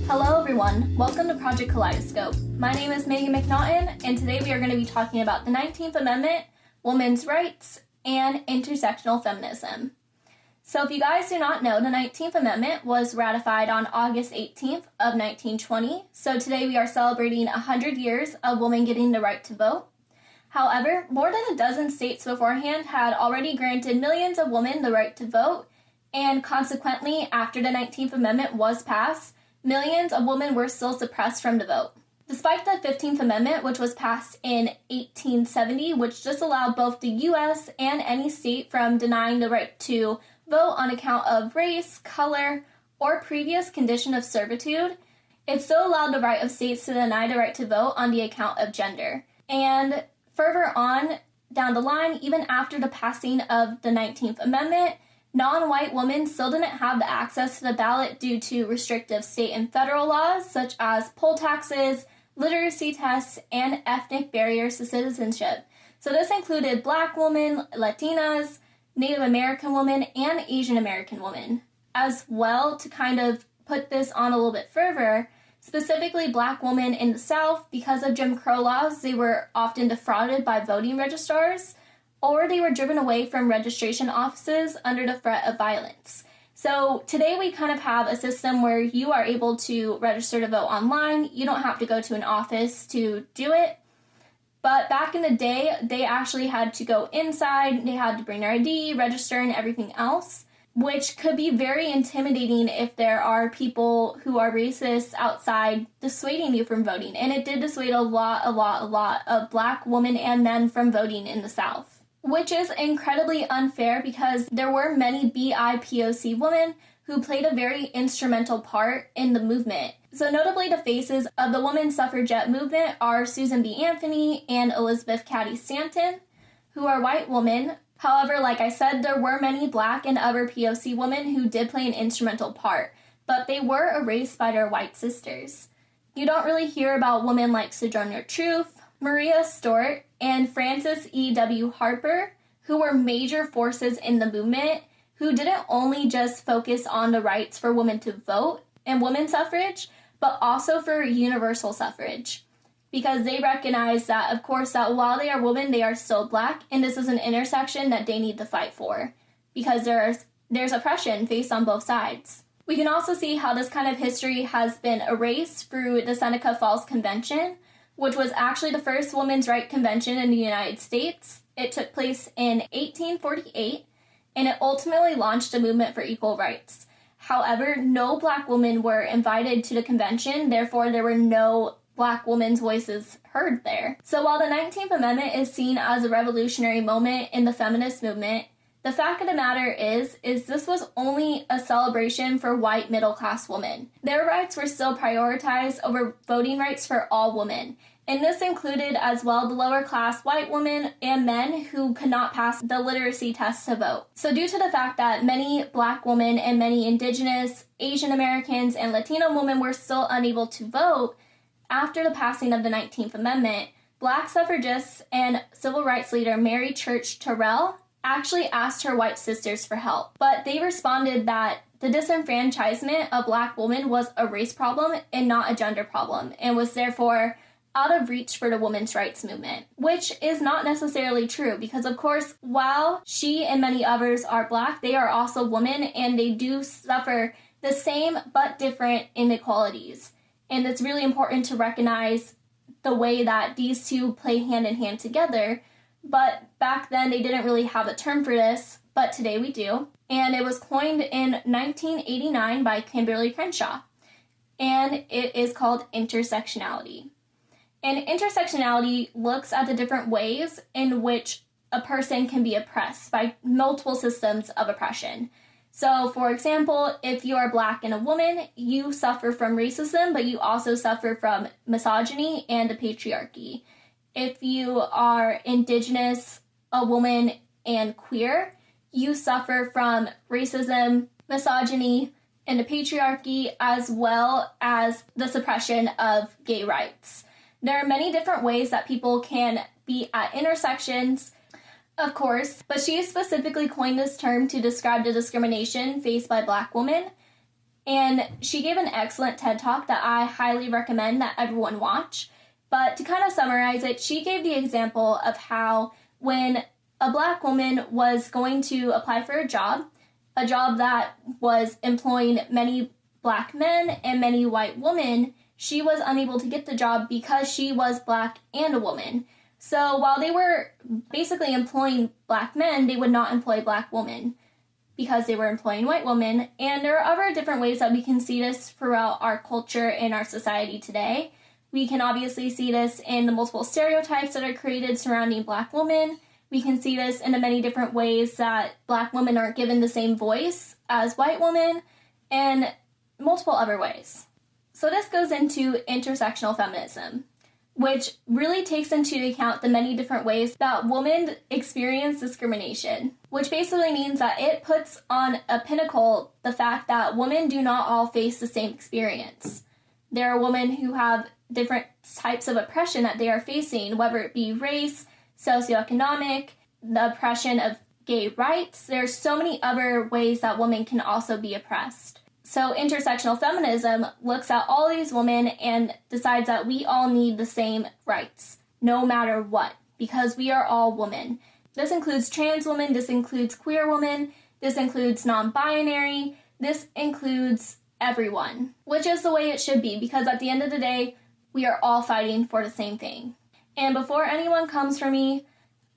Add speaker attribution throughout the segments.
Speaker 1: Hello everyone, welcome to Project Kaleidoscope. My name is McNaughton, and today we are going to be talking about the 19th Amendment, women's rights, and intersectional feminism. So if you guys do not know, the 19th Amendment was ratified on August 18th of 1920, so today we are celebrating 100 years of women getting the right to vote. However, more than a dozen states beforehand had already granted millions of women the right to vote, and consequently, after the 19th Amendment was passed, millions of women were still suppressed from the vote. Despite the 15th Amendment, which was passed in 1870, which disallowed both the U.S. and any state from denying the right to vote on account of race, color, or previous condition of servitude, it still allowed the right of states to deny the right to vote on the account of gender. And further on down the line, even after the passing of the 19th Amendment, non-white women still didn't have the access to the ballot due to restrictive state and federal laws such as poll taxes, literacy tests, and ethnic barriers to citizenship. So this included Black women, Latinas, Native American women, and Asian American women. As well, to kind of put this on a little bit further, specifically Black women in the South, because of Jim Crow laws, they were often defrauded by voting registrars, or they were driven away from registration offices under the threat of violence. So today we kind of have a system where you are able to register to vote online. You don't have to go to an office to do it. But back in the day, they actually had to go inside, they had to bring their ID, register, and everything else, which could be very intimidating if there are people who are racist outside dissuading you from voting. And it did dissuade a lot of Black women and men from voting in the South, which is incredibly unfair because there were many BIPOC women who played a very instrumental part in the movement. So notably the faces of the women's suffragette movement are Susan B. Anthony and Elizabeth Cady Stanton, who are white women. However, like I said, there were many Black and other POC women who did play an instrumental part, but they were erased by their white sisters. You don't really hear about women like Sojourner Truth, Maria Stewart, and Frances E.W. Harper, who were major forces in the movement, who didn't only just focus on the rights for women to vote and women's suffrage, but also for universal suffrage. Because they recognize that, of course, that while they are women, they are still Black, and this is an intersection that they need to fight for, because there's oppression faced on both sides. We can also see how this kind of history has been erased through the Seneca Falls Convention, which was actually the first women's rights convention in the United States. It took place in 1848, and it ultimately launched a movement for equal rights. However, no Black women were invited to the convention, therefore there were no Black women's voices heard there. So while the 19th Amendment is seen as a revolutionary moment in the feminist movement, the fact of the matter is this was only a celebration for white middle-class women. Their rights were still prioritized over voting rights for all women, and this included as well the lower-class white women and men who could not pass the literacy test to vote. So due to the fact that many Black women and many Indigenous, Asian Americans, and Latino women were still unable to vote, after the passing of the 19th Amendment, Black suffragists and civil rights leader Mary Church Terrell actually asked her white sisters for help, but they responded that the disenfranchisement of Black women was a race problem and not a gender problem, and was therefore out of reach for the women's rights movement, which is not necessarily true because, of course, while she and many others are Black, they are also women, and they do suffer the same but different inequalities. And it's really important to recognize the way that these two play hand in hand together. But back then, they didn't really have a term for this, but today we do. And it was coined in 1989 by Kimberly Crenshaw. And it is called intersectionality. And intersectionality looks at the different ways in which a person can be oppressed by multiple systems of oppression. So, for example, if you are Black and a woman, you suffer from racism, but you also suffer from misogyny and the patriarchy. If you are Indigenous, a woman, and queer, you suffer from racism, misogyny, and the patriarchy, as well as the suppression of gay rights. There are many different ways that people can be at intersections, of course, but she specifically coined this term to describe the discrimination faced by Black women. And she gave an excellent TED Talk that I highly recommend that everyone watch. But to kind of summarize it, she gave the example of how when a Black woman was going to apply for a job that was employing many Black men and many white women, she was unable to get the job because she was Black and a woman. So while they were basically employing Black men, they would not employ Black women because they were employing white women. And there are other different ways that we can see this throughout our culture and our society today. We can obviously see this in the multiple stereotypes that are created surrounding Black women. We can see this in the many different ways that Black women aren't given the same voice as white women, and multiple other ways. So this goes into intersectional feminism, which really takes into account the many different ways that women experience discrimination, which basically means that it puts on a pinnacle the fact that women do not all face the same experience. There are women who have different types of oppression that they are facing, whether it be race, socioeconomic, the oppression of gay rights. There are so many other ways that women can also be oppressed. So intersectional feminism looks at all these women and decides that we all need the same rights, no matter what, because we are all women. This includes trans women, this includes queer women, this includes non-binary, this includes everyone, which is the way it should be, because at the end of the day, we are all fighting for the same thing. And before anyone comes for me,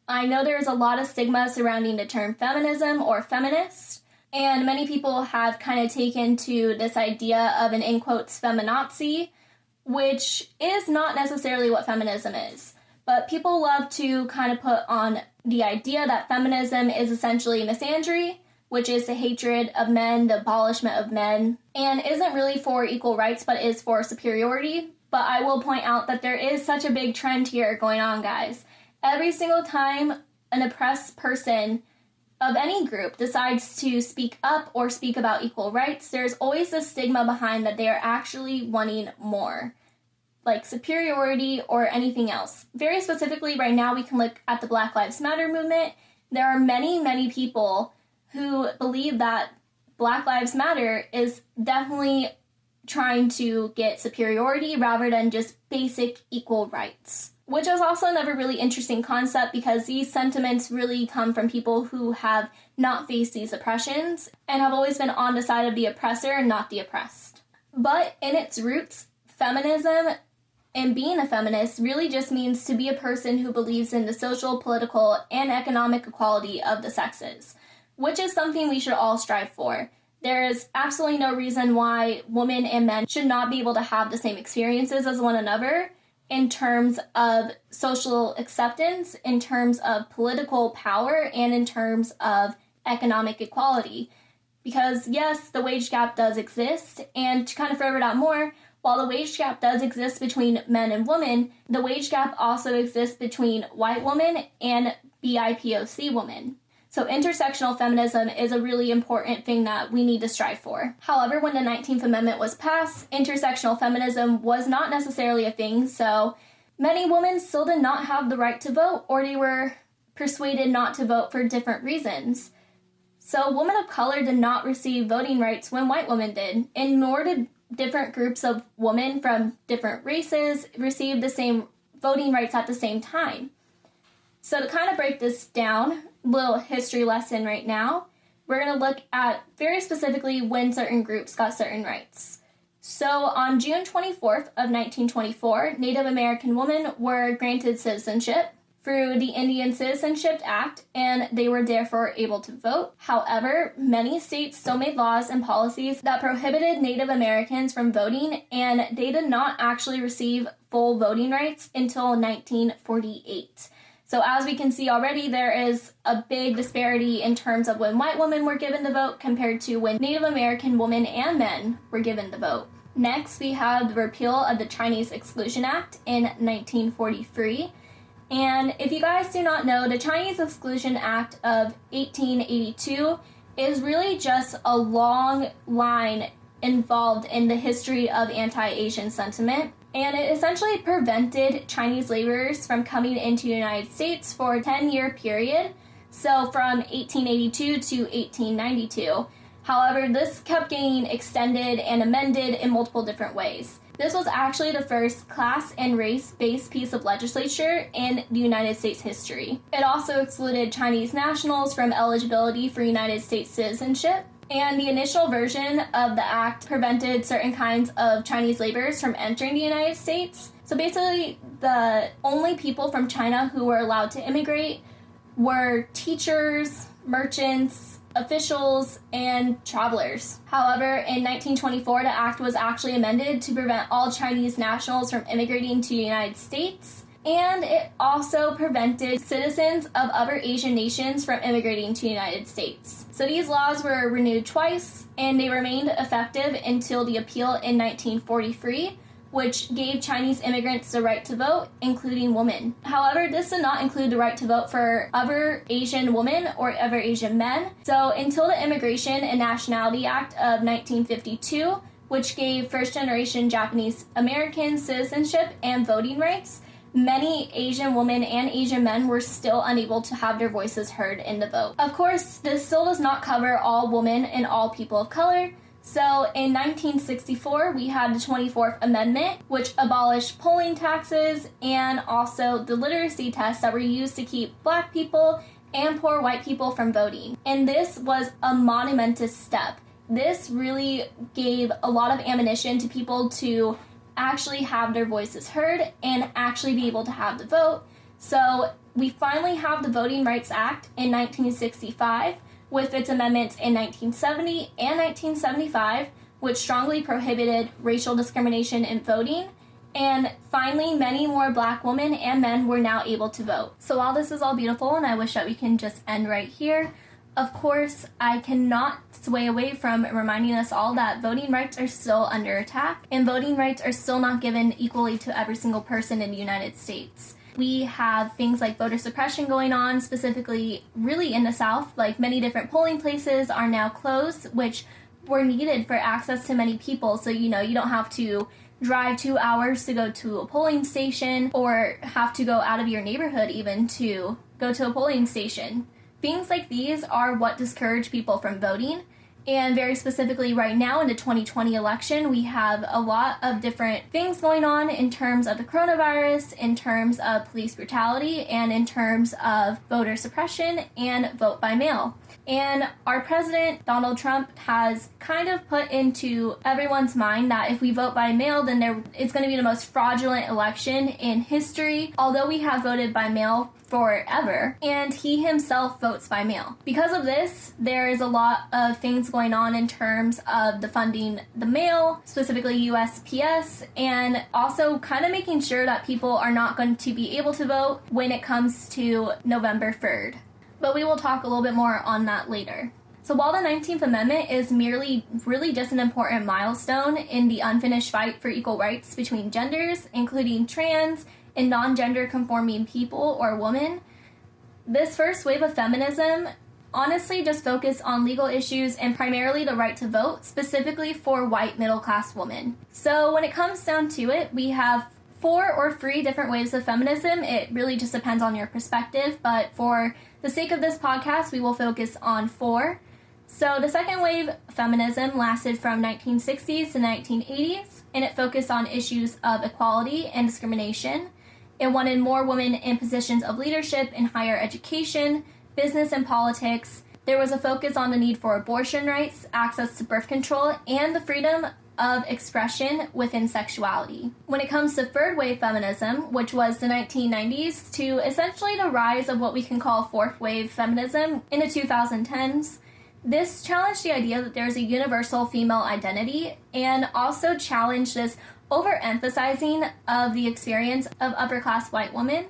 Speaker 1: I know there's a lot of stigma surrounding the term feminism or feminist, and many people have kind of taken to this idea of an, in quotes, feminazi, which is not necessarily what feminism is. But people love to kind of put on the idea that feminism is essentially misandry, which is the hatred of men, the abolishment of men, and isn't really for equal rights, but is for superiority. But I will point out that there is such a big trend here going on, guys. Every single time an oppressed person of any group decides to speak up or speak about equal rights, there's always this stigma behind that they are actually wanting more, like superiority or anything else. Very specifically, right now, we can look at the Black Lives Matter movement. There are many, many people who believe that Black Lives Matter is definitely trying to get superiority rather than just basic equal rights, which is also another really interesting concept because these sentiments really come from people who have not faced these oppressions and have always been on the side of the oppressor and not the oppressed. But in its roots, feminism and being a feminist really just means to be a person who believes in the social, political, and economic equality of the sexes, which is something we should all strive for. There is absolutely no reason why women and men should not be able to have the same experiences as one another in terms of social acceptance, in terms of political power, and in terms of economic equality. Because yes, the wage gap does exist, and to kind of further that more, while the wage gap does exist between men and women, the wage gap also exists between white women and BIPOC women. So intersectional feminism is a really important thing that we need to strive for. However, when the 19th Amendment was passed, intersectional feminism was not necessarily a thing, so many women still did not have the right to vote, or they were persuaded not to vote for different reasons. So women of color did not receive voting rights when white women did, and nor did different groups of women from different races receive the same voting rights at the same time. So to kind of break this down, little history lesson right now, we're going to look at very specifically when certain groups got certain rights. So on June 24th of 1924, Native American women were granted citizenship through the Indian Citizenship Act, and they were therefore able to vote. However, many states still made laws and policies that prohibited Native Americans from voting, and they did not actually receive full voting rights until 1948. So as we can see already, there is a big disparity in terms of when white women were given the vote compared to when Native American women and men were given the vote. Next, we have the repeal of the Chinese Exclusion Act in 1943. And if you guys do not know, the Chinese Exclusion Act of 1882 is really just a long line involved in the history of anti-Asian sentiment. And it essentially prevented Chinese laborers from coming into the United States for a 10-year period, so from 1882 to 1892. However, this kept getting extended and amended in multiple different ways. This was actually the first class and race-based piece of legislature in the United States history. It also excluded Chinese nationals from eligibility for United States citizenship, and the initial version of the act prevented certain kinds of Chinese laborers from entering the United States. So basically, the only people from China who were allowed to immigrate were teachers, merchants, officials, and travelers. However, in 1924, the act was actually amended to prevent all Chinese nationals from immigrating to the United States, and it also prevented citizens of other Asian nations from immigrating to the United States. So these laws were renewed twice, and they remained effective until the appeal in 1943, which gave Chinese immigrants the right to vote, including women. However, this did not include the right to vote for other Asian women or other Asian men. So until the Immigration and Nationality Act of 1952, which gave first-generation Japanese Americans citizenship and voting rights, many Asian women and Asian men were still unable to have their voices heard in the vote. Of course, this still does not cover all women and all people of color. So in 1964, we had the 24th Amendment, which abolished polling taxes and also the literacy tests that were used to keep Black people and poor white people from voting. And this was a monumentous step. This really gave a lot of ammunition to people to actually have their voices heard and actually be able to have the vote. So we finally have the Voting Rights Act in 1965, with its amendments in 1970 and 1975, which strongly prohibited racial discrimination in voting. And finally, many more Black women and men were now able to vote. So while this is all beautiful, and I wish that we can just end right here, of course, I cannot sway away from reminding us all that voting rights are still under attack, and voting rights are still not given equally to every single person in the United States. We have things like voter suppression going on, specifically really in the South. Like, many different polling places are now closed, which were needed for access to many people. So, you don't have to drive 2 hours to go to a polling station or have to go out of your neighborhood even to go to a polling station. Things like these are what discourage people from voting. And very specifically right now in the 2020 election, we have a lot of different things going on in terms of the coronavirus, in terms of police brutality, and in terms of voter suppression and vote by mail. And our president, Donald Trump, has kind of put into everyone's mind that if we vote by mail, then it's going to be the most fraudulent election in history, although we have voted by mail forever, and he himself votes by mail. Because of this, there is a lot of things going on in terms of the funding the mail, specifically USPS, and also kind of making sure that people are not going to be able to vote when it comes to November 3rd. But we will talk a little bit more on that later. So while the 19th Amendment is really just an important milestone in the unfinished fight for equal rights between genders, including trans and non-gender conforming people or women, this first wave of feminism honestly just focused on legal issues and primarily the right to vote, specifically for white middle-class women. So when it comes down to it, we have 4 or 3 different waves of feminism. It really just depends on your perspective, but for the sake of this podcast, we will focus on 4. So the second wave feminism lasted from 1960s to 1980s, and it focused on issues of equality and discrimination. It wanted more women in positions of leadership in higher education, business, and politics. There was a focus on the need for abortion rights, access to birth control, and the freedom of expression within sexuality. When it comes to third wave feminism, which was the 1990s to essentially the rise of what we can call fourth wave feminism in the 2010s, this challenged the idea that there's a universal female identity and also challenged this overemphasizing of the experience of upper-class white women.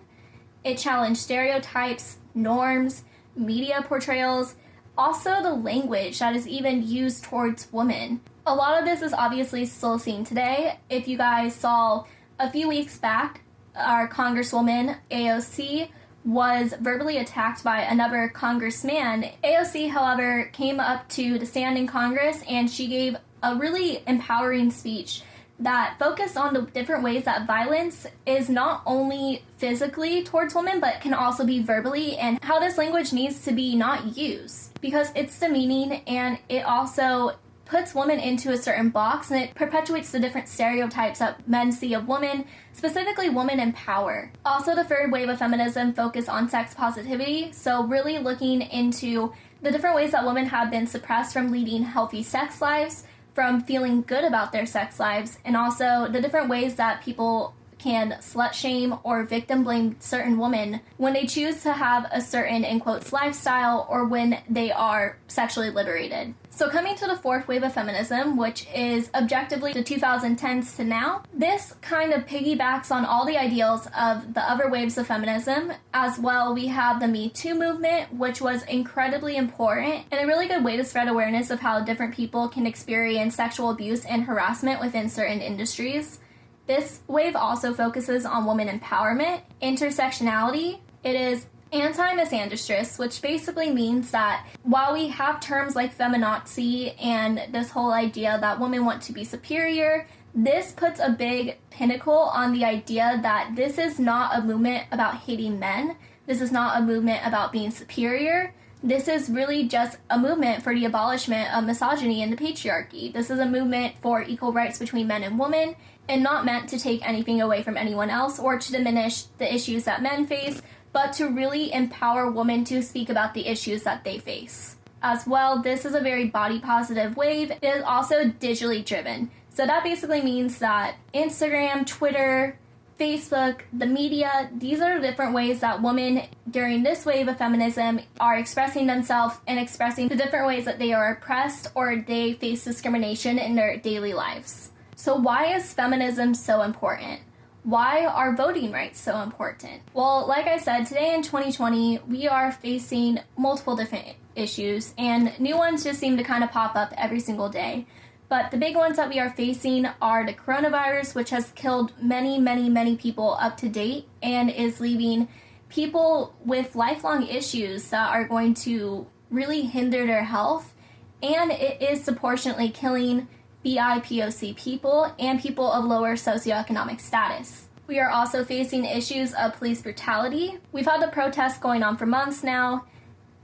Speaker 1: It challenged stereotypes, norms, media portrayals, also the language that is even used towards women. A lot of this is obviously still seen today. If you guys saw a few weeks back, our Congresswoman, AOC, was verbally attacked by another congressman. AOC, however, came up to the stand in Congress and she gave a really empowering speech that focus on the different ways that violence is not only physically towards women, but can also be verbally, and how this language needs to be not used because it's demeaning and it also puts women into a certain box, and it perpetuates the different stereotypes that men see of women, specifically women in power. Also, the third wave of feminism focused on sex positivity, so really looking into the different ways that women have been suppressed from leading healthy sex lives, from feeling good about their sex lives, and also the different ways that people can slut shame or victim blame certain women when they choose to have a certain, in quotes, lifestyle, or when they are sexually liberated. So coming to the fourth wave of feminism, which is objectively the 2010s to now, this kind of piggybacks on all the ideals of the other waves of feminism. As well, we have the Me Too movement, which was incredibly important and a really good way to spread awareness of how different people can experience sexual abuse and harassment within certain industries. This wave also focuses on women empowerment, intersectionality. It is anti-misandrist, which basically means that while we have terms like feminazi and this whole idea that women want to be superior, this puts a big pinnacle on the idea that this is not a movement about hating men. This is not a movement about being superior. This is really just a movement for the abolishment of misogyny and the patriarchy. This is a movement for equal rights between men and women, and not meant to take anything away from anyone else or to diminish the issues that men face, but to really empower women to speak about the issues that they face. As well, this is a very body positive wave. It is also digitally driven. So that basically means that Instagram, Twitter, Facebook, the media, these are the different ways that women during this wave of feminism are expressing themselves and expressing the different ways that they are oppressed or they face discrimination in their daily lives. So why is feminism so important? Why are voting rights so important? Well, like I said, today in 2020, we are facing multiple different issues, and new ones just seem to kind of pop up every single day. But the big ones that we are facing are the coronavirus, which has killed many people up to date and is leaving people with lifelong issues that are going to really hinder their health, and it is disproportionately killing BIPOC people and people of lower socioeconomic status. We are also facing issues of police brutality. We've had the protests going on for months now,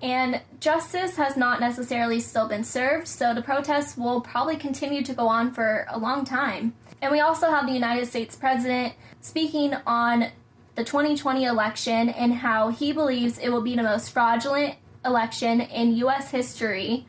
Speaker 1: and justice has not necessarily still been served, so the protests will probably continue to go on for a long time. And we also have the United States President speaking on the 2020 election and how he believes it will be the most fraudulent election in U.S. history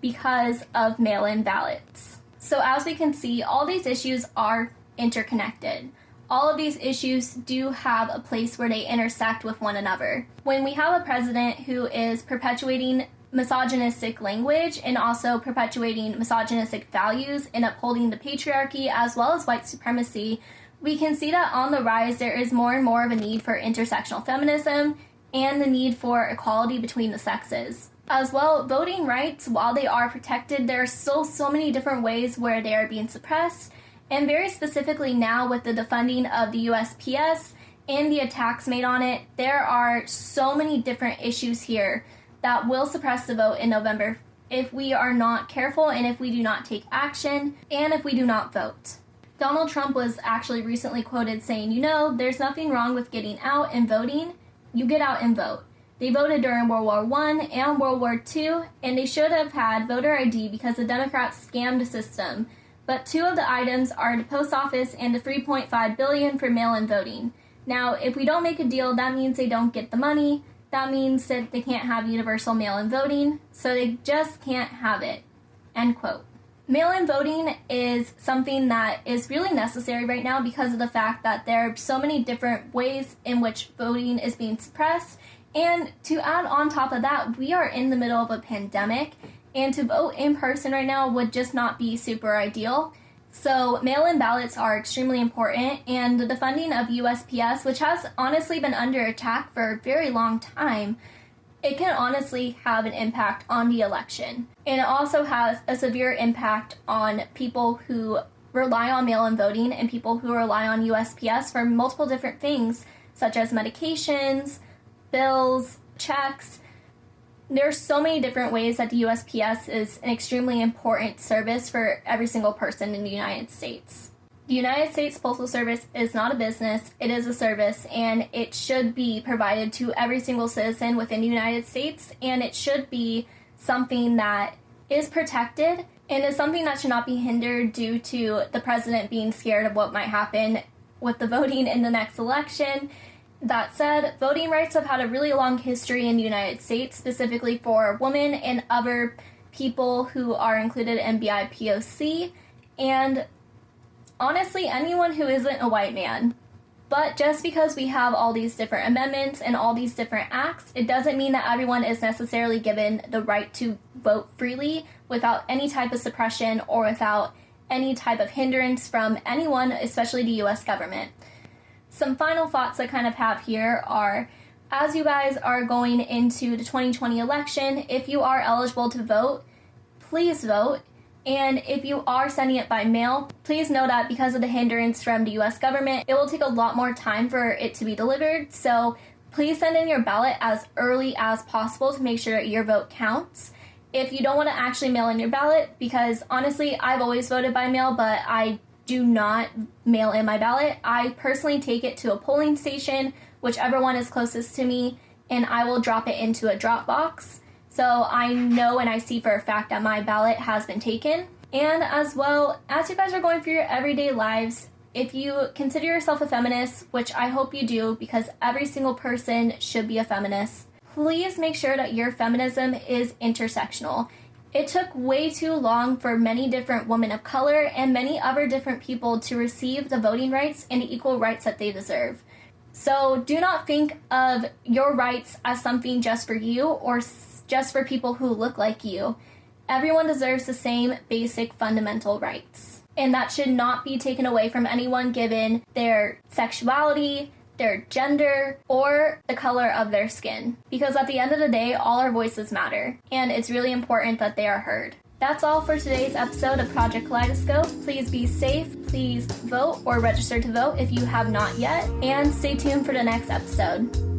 Speaker 1: because of mail-in ballots. So as we can see, all these issues are interconnected. All of these issues do have a place where they intersect with one another. When we have a president who is perpetuating misogynistic language and also perpetuating misogynistic values and upholding the patriarchy as well as white supremacy, we can see that on the rise there is more and more of a need for intersectional feminism and the need for equality between the sexes. As well, voting rights, while they are protected, there are still so many different ways where they are being suppressed, and very specifically now with the defunding of the USPS and the attacks made on it, there are so many different issues here that will suppress the vote in November if we are not careful and if we do not take action and if we do not vote. Donald Trump was actually recently quoted saying, there's nothing wrong with getting out and voting, you get out and vote. They voted during World War I and World War II, and they should have had voter ID because the Democrats scammed the system. But two of the items are the post office and the $3.5 billion for mail-in voting. Now, if we don't make a deal, that means they don't get the money. That means that they can't have universal mail-in voting, so they just can't have it. End quote. Mail-in voting is something that is really necessary right now because of the fact that there are so many different ways in which voting is being suppressed. And to add on top of that, we are in the middle of a pandemic, and to vote in person right now would just not be super ideal. So mail-in ballots are extremely important, and the funding of USPS, which has honestly been under attack for a very long time, it can honestly have an impact on the election. And it also has a severe impact on people who rely on mail-in voting and people who rely on USPS for multiple different things, such as medications, bills, checks. There's so many different ways that the USPS is an extremely important service for every single person in the United States. The United States Postal Service is not a business, it is a service, and it should be provided to every single citizen within the United States, and it should be something that is protected and is something that should not be hindered due to the president being scared of what might happen with the voting in the next election. That said, voting rights have had a really long history in the United States, specifically for women and other people who are included in BIPOC, and honestly, anyone who isn't a white man. But just because we have all these different amendments and all these different acts, it doesn't mean that everyone is necessarily given the right to vote freely without any type of suppression or without any type of hindrance from anyone, especially the US government. Some final thoughts I kind of have here are, as you guys are going into the 2020 election, if you are eligible to vote, please vote. And if you are sending it by mail, please know that because of the hindrance from the US government, it will take a lot more time for it to be delivered. So please send in your ballot as early as possible to make sure that your vote counts. If you don't want to actually mail in your ballot, because honestly, I've always voted by mail, but I do not mail in my ballot. I personally take it to a polling station, whichever one is closest to me, and I will drop it into a drop box. So I know and I see for a fact that my ballot has been taken. And as well, as you guys are going through your everyday lives, if you consider yourself a feminist, which I hope you do because every single person should be a feminist, please make sure that your feminism is intersectional. It took way too long for many different women of color and many other different people to receive the voting rights and the equal rights that they deserve. So do not think of your rights as something just for you or just for people who look like you. Everyone deserves the same basic fundamental rights. And that should not be taken away from anyone given their sexuality, their gender, or the color of their skin. Because at the end of the day, all our voices matter, and it's really important that they are heard. That's all for today's episode of Project Kaleidoscope. Please be safe, please vote or register to vote if you have not yet, and stay tuned for the next episode.